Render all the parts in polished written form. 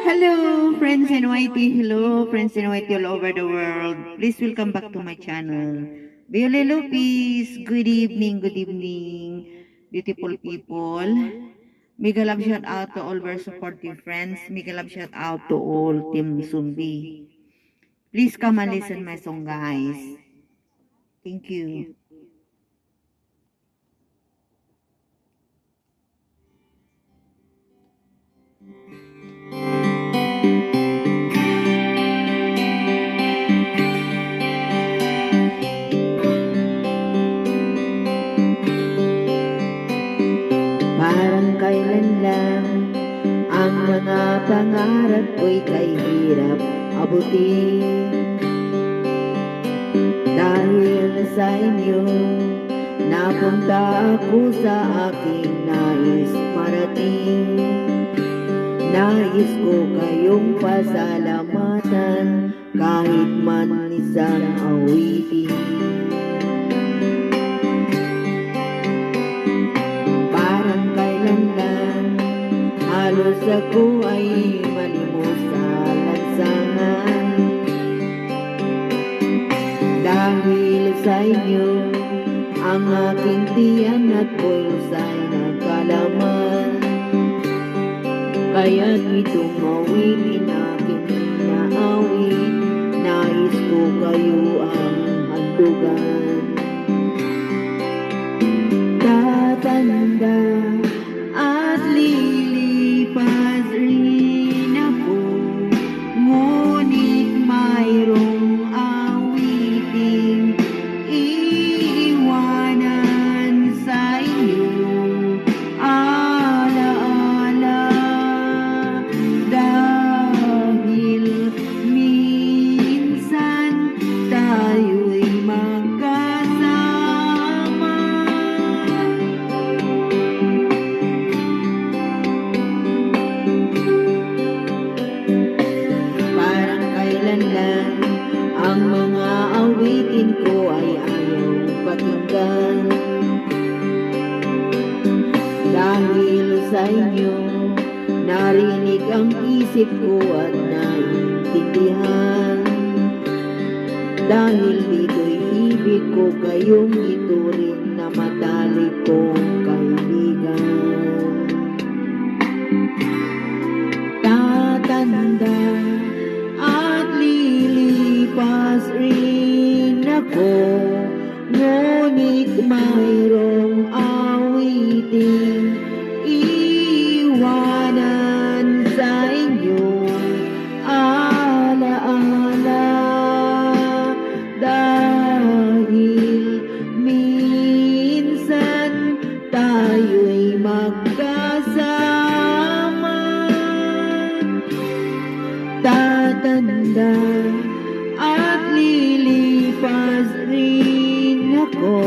Hello, friends in YT. Hello, friends in YT all over the world. Please welcome back to my channel. Viole Lopez, good evening, beautiful people. Mega love shout out to all our supportive friends. Mega love shout out to all Team Sumbi. Please come and listen my song, guys. Thank you. Parang kailan lang ang mga pangarap ko'y kahirap abutin. Dahil sa inyo, napunta ako sa aking nais marating. Nais ko kayong pasalamatan kahit man isang awitin. Parang kailan lang halos ako ay malimos sa lansangan. Dahil sa inyo, ang aking tiyan at pulsa'y nagkalaman. Kaya't itong awitin aking naawit, nais ko kayo ang handugan. Tatanda at lilipas rin ako, ngunit mayroong awiting iiwanan sa inyo. Alaala, dahil minsan tayo'y magkasama. Parang kailan lang ang mga awitin ko ay ayaw pakinggan. Dahil sa inyo, narinig ang isip ko at naiintindihan. Dahil dito'y ibig ko kayong ituring na matalik kong kaibigan. Tatanda at lilipas rin ako, ngunit mayroong awiting iiwanan sa inyo. Alaala, dahil minsan tayo'y magkasama. Tatanda at lilipas rin ako,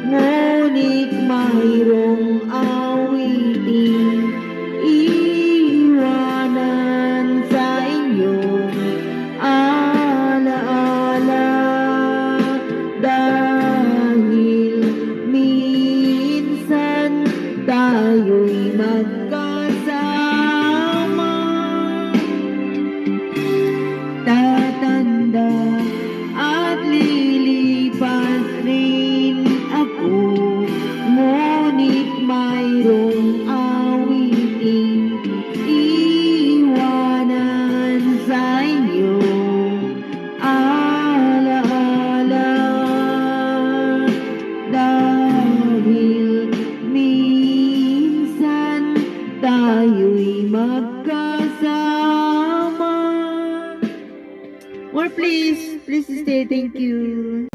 ngunit mayroong awiting iiwanan sa inyo. Alaala, dahil minsan tayo'y magkasama. Tatanda at lilipas rin ako, ngunit mayroong awiting iiwanan sa inyo. Alaala, dahil minsan tayo'y magkasama. More please stay. Thank you.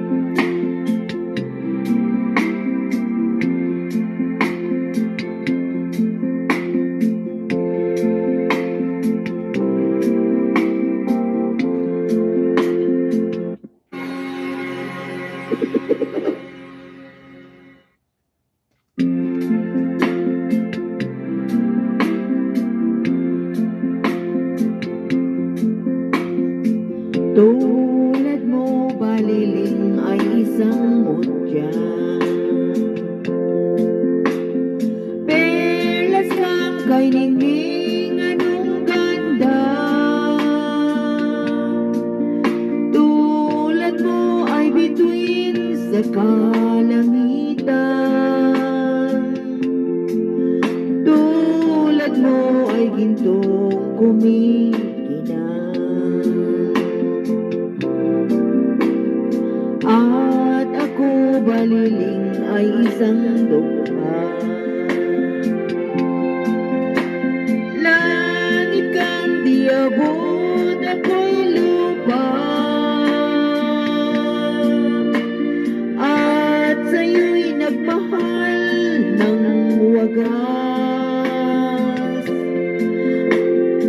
Tulad mo baliling ay isang mutya, perlas kang kay ningning, anong ganda. gintong kumikinang, at ako baliling ay isang dukha. Langit kang di abot, ako'y lupa, at sa'yo'y nagmahal ng wagas.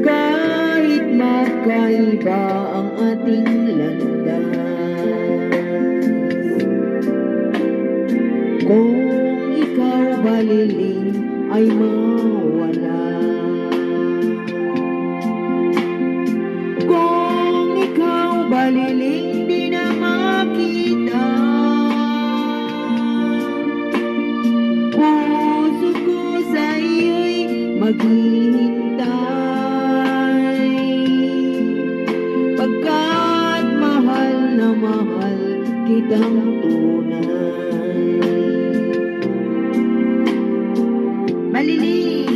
Kahit magkaiba ang ating landas, kung ikaw baliling ay mawala. Kung ikaw baliling di na makita, puso ko sa iyo'y maghihintay, pagkat mahal na mahal kitang tunay. Baliling.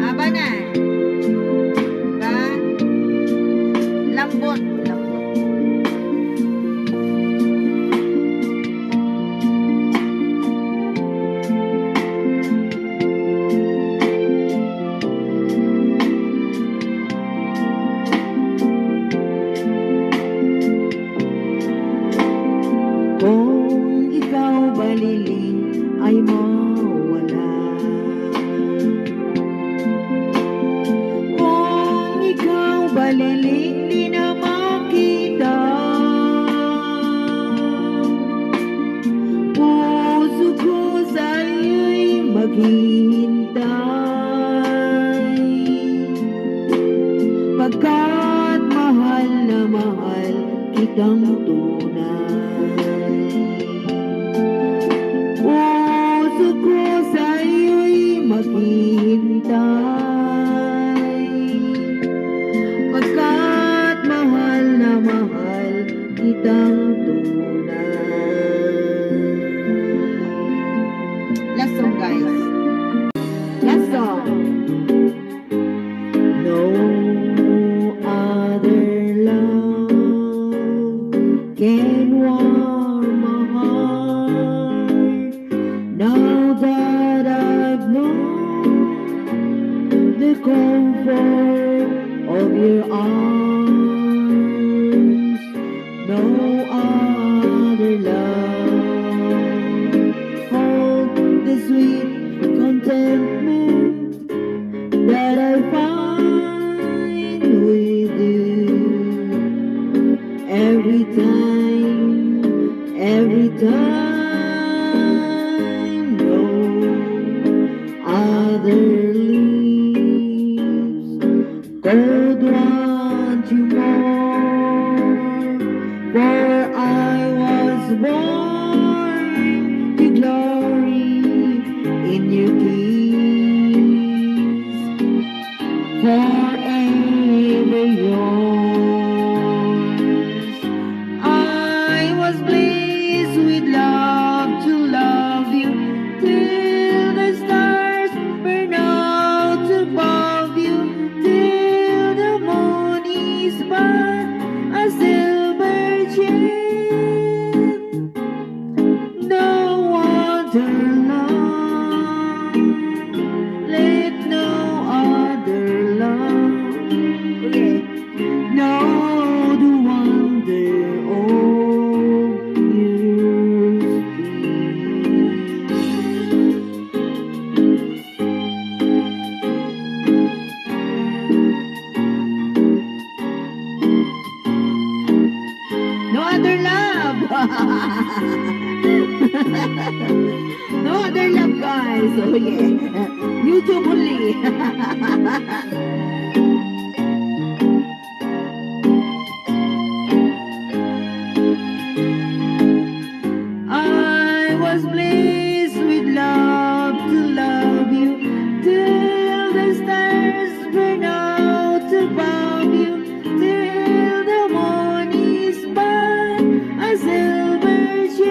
Haba na. Diba? Lambot. Lambot. Kung ikaw baliling ay mawala, kung ikaw baliling di na makita, puso ko sa iyo'y maghihintay, pagkat mahal na mahal kitang tunay. Puso ko sa iyo'y maghihintay, pagkat mahal na mahal kitang tunay. Last song, guys. Last song. No other love can warm my heart, now that I've known the comfort of your arms. No other love hold the sweet contentment that I find with you. Every time, no other lips could want you more, for I was born to glory in your kiss, forever yours. I was blessed with love to love you till the stars burn out above you, till the moon is but a silver gem. No other love, let no other love, know the wonder of your no other love. No other love, guys. Oh yeah, YouTube only. I was blessed with love to love you till the stars burn out above you, till the moon is but a silver gem.